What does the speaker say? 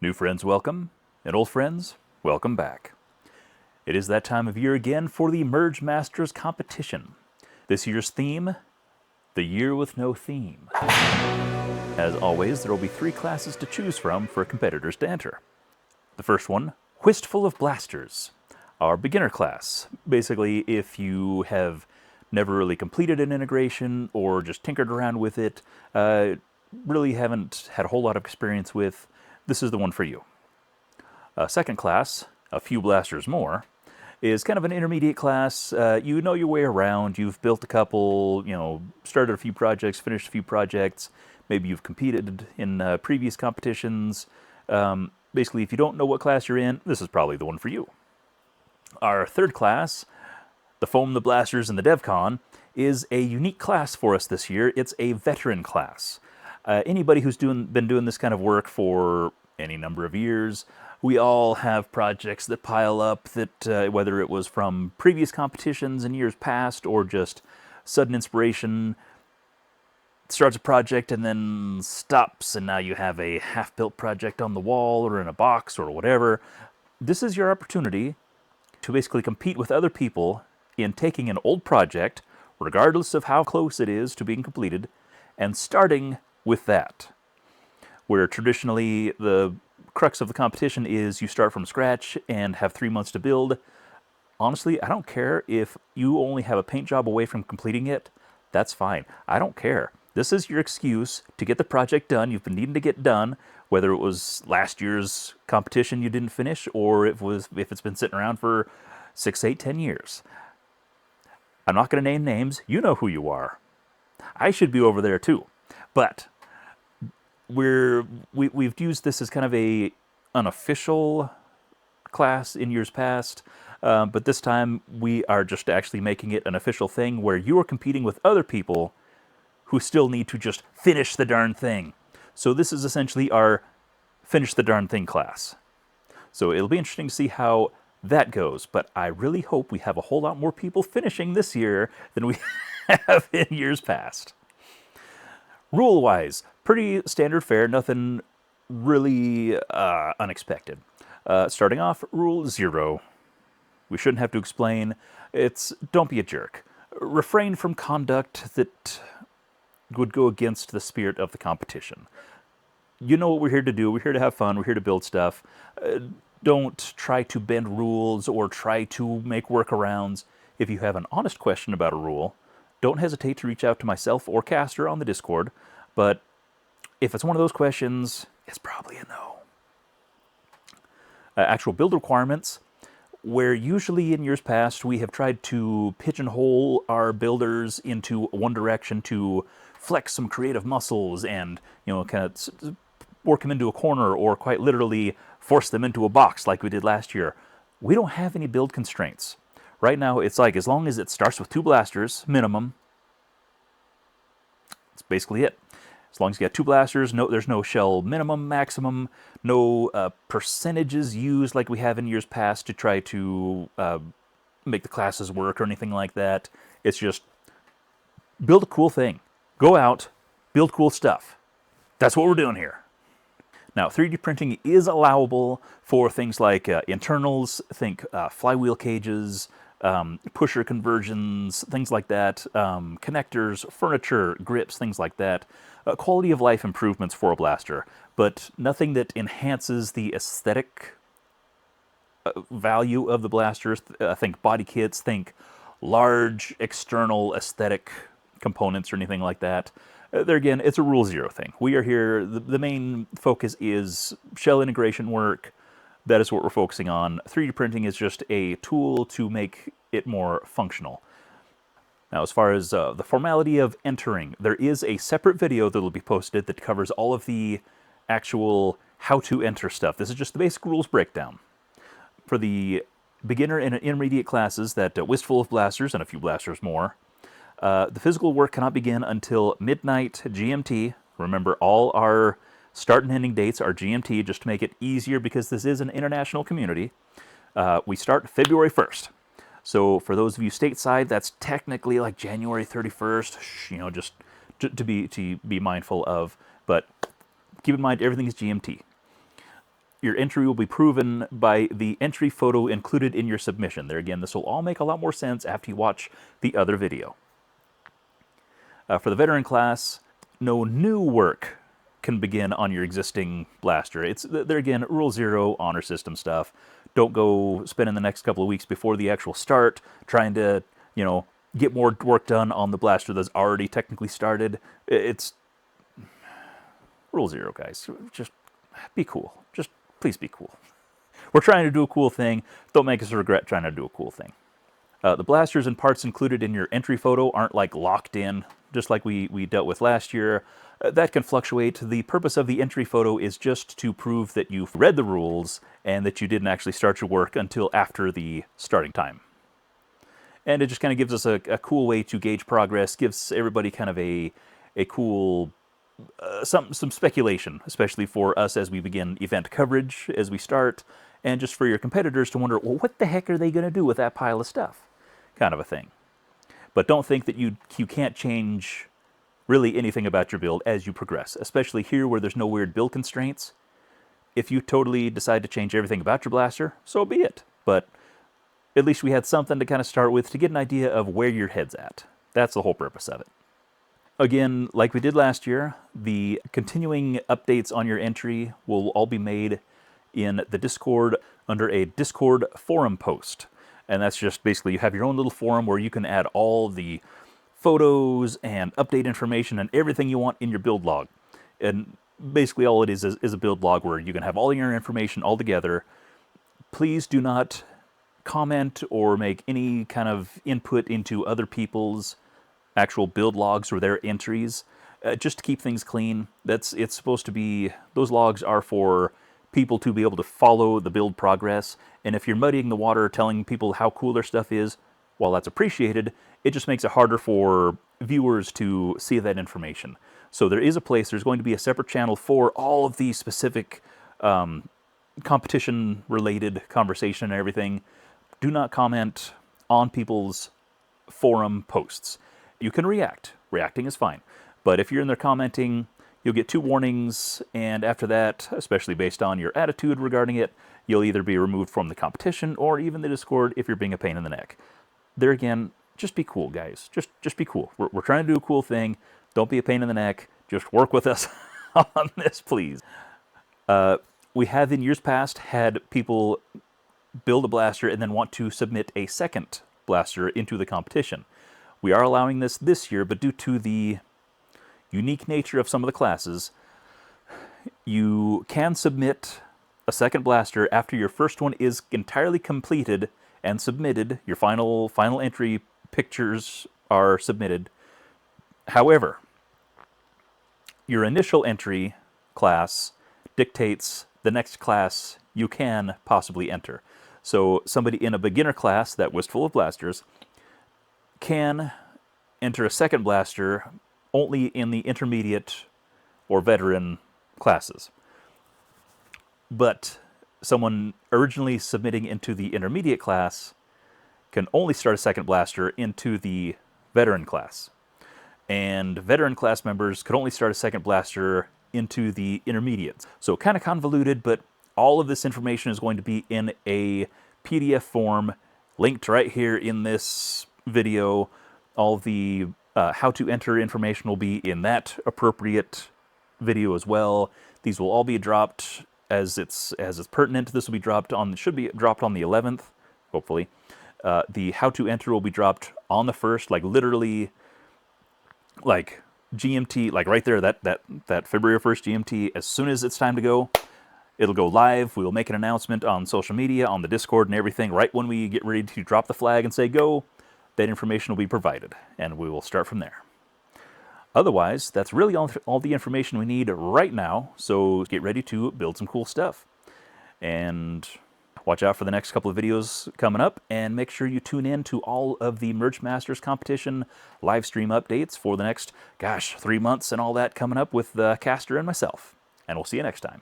New friends, welcome, and old friends, welcome back. It is that time of year again for the MergeMasters competition. This year's theme, the year with no theme. As always, there will be 3 classes to choose from for competitors to enter. The first one, Wistful of Blasters, our beginner class. Basically, if you have never really completed an integration or just tinkered around with it, really haven't had a whole lot of experience with, this is the one for you. Second class, A Few Blasters More, is kind of an intermediate class. You know your way around. You've built a couple, started a few projects, finished a few projects. Maybe you've competed in previous competitions. Basically, if you don't know what class you're in, this is probably the one for you. Our third class, the Foam, the Blasters, and the DevCon, is a unique class for us this year. It's a veteran class. Anybody who's been doing this kind of work for any number of years, we all have projects that pile up that, whether it was from previous competitions in years past or just sudden inspiration, starts a project and then stops, and now you have a half-built project on the wall or in a box or whatever. This is your opportunity to basically compete with other people in taking an old project, regardless of how close it is to being completed, and starting with that. Where traditionally the crux of the competition is you start from scratch and have 3 months to build. Honestly, I don't care if you only have a paint job away from completing it. That's fine. I don't care. This is your excuse to get the project done you've been needing to get done, whether it was last year's competition you didn't finish or if it's been sitting around for 6, 8, 10 years. I'm not going to name names. You know who you are. I should be over there too. But we've used this as kind of an unofficial class in years past, but this time we are just actually making it an official thing where you are competing with other people who still need to just finish the darn thing. So this is essentially our finish the darn thing class. So it'll be interesting to see how that goes, but I really hope we have a whole lot more people finishing this year than we have in years past. Rule-wise, pretty standard fare, nothing really unexpected. Starting off, Rule 0. We shouldn't have to explain. It's don't be a jerk. Refrain from conduct that would go against the spirit of the competition. You know what we're here to do. We're here to have fun. We're here to build stuff. Don't try to bend rules or try to make workarounds. If you have an honest question about a rule, don't hesitate to reach out to myself or Caster on the Discord, but if it's one of those questions, it's probably a no. Actual build requirements, where usually in years past we have tried to pigeonhole our builders into one direction to flex some creative muscles and, kind of work them into a corner or quite literally force them into a box like we did last year. We don't have any build constraints. Right now, it's like as long as it starts with 2 blasters, minimum, that's basically it. As long as you got 2 blasters, there's no shell minimum, maximum, no percentages used like we have in years past to try to make the classes work or anything like that. It's just build a cool thing. Go out, build cool stuff. That's what we're doing here. Now, 3D printing is allowable for things like internals, think flywheel cages, pusher conversions, things like that, connectors, furniture, grips, things like that. Quality of life improvements for a blaster, but nothing that enhances the aesthetic value of the blasters. Think body kits, think large external aesthetic components or anything like that. There again, it's a Rule 0 thing. We are here, the main focus is shell integration work. That is what we're focusing on. 3D printing is just a tool to make it more functional. Now, as far as the formality of entering, there is a separate video that will be posted that covers all of the actual how to enter stuff. This is just the basic rules breakdown. For the beginner and intermediate classes, that Wistful of Blasters and A Few Blasters More, the physical work cannot begin until midnight GMT. Remember, all our start and ending dates are GMT, just to make it easier because this is an international community. We start February 1st. So for those of you stateside, that's technically like January 31st, just to be mindful of. But keep in mind, everything is GMT. your entry will be proven by the entry photo included in your submission. There again, this will all make a lot more sense after you watch the other video. For the veteran class, no new work can begin on your existing blaster. It's there again, Rule 0, honor system stuff. Don't go spending the next couple of weeks before the actual start trying to, you know, get more work done on the blaster that's already technically started. It's Rule 0, guys. Just be cool. Just please be cool. We're trying to do a cool thing. Don't make us regret trying to do a cool thing. The blasters and parts included in your entry photo aren't like locked in, just like we dealt with last year. That can fluctuate. The purpose of the entry photo is just to prove that you've read the rules and that you didn't actually start your work until after the starting time. And it just kind of gives us a cool way to gauge progress, gives everybody kind of a cool, some speculation, especially for us as we begin event coverage, as we start, and just for your competitors to wonder, well, what the heck are they going to do with that pile of stuff? Kind of a thing. But don't think that you can't change really anything about your build as you progress, especially here where there's no weird build constraints. If you totally decide to change everything about your blaster, so be it. But at least we had something to kind of start with to get an idea of where your head's at. That's the whole purpose of it. Again, like we did last year, the continuing updates on your entry will all be made in the Discord under a Discord forum post. And that's just basically you have your own little forum where you can add all the photos and update information and everything you want in your build log. And basically all it is a build log where you can have all your information all together. Please do not comment or make any kind of input into other people's actual build logs or their entries, just to keep things clean. It's supposed to be, those logs are for people to be able to follow the build progress. And if you're muddying the water, telling people how cool their stuff is, while that's appreciated, it just makes it harder for viewers to see that information. So there is a place, there's going to be a separate channel for all of the specific competition-related conversation and everything. Do not comment on people's forum posts. You can react. Reacting is fine. But if you're in there commenting, you'll get 2 warnings, and after that, especially based on your attitude regarding it, you'll either be removed from the competition or even the Discord if you're being a pain in the neck. There again, just be cool, guys. Just be cool. We're trying to do a cool thing. Don't be a pain in the neck. Just work with us on this, please. We have in years past had people build a blaster and then want to submit a second blaster into the competition. We are allowing this year, but due to the unique nature of some of the classes, you can submit a second blaster after your first one is entirely completed and submitted. Your final entry pictures are submitted. However, your initial entry class dictates the next class you can possibly enter. So somebody in a beginner class that was full of blasters can enter a second blaster only in the intermediate or veteran classes. But someone originally submitting into the intermediate class can only start a second blaster into the veteran class. And veteran class members could only start a second blaster into the intermediates. So kind of convoluted, but all of this information is going to be in a PDF form linked right here in this video. All the how to enter information will be in that appropriate video as well. These will all be dropped as it's pertinent. This will be dropped on, should be dropped on the 11th, hopefully. The how to enter will be dropped on the 1st, like literally, like GMT, like right there, that February 1st GMT. As soon as it's time to go, it'll go live. We will make an announcement on social media, on the Discord and everything. Right when we get ready to drop the flag and say go, that information will be provided, and we will start from there. Otherwise, that's really all the information we need right now, so get ready to build some cool stuff. And watch out for the next couple of videos coming up, and make sure you tune in to all of the MergeMasters competition live stream updates for the next, 3 months and all that coming up with Caster and myself. And we'll see you next time.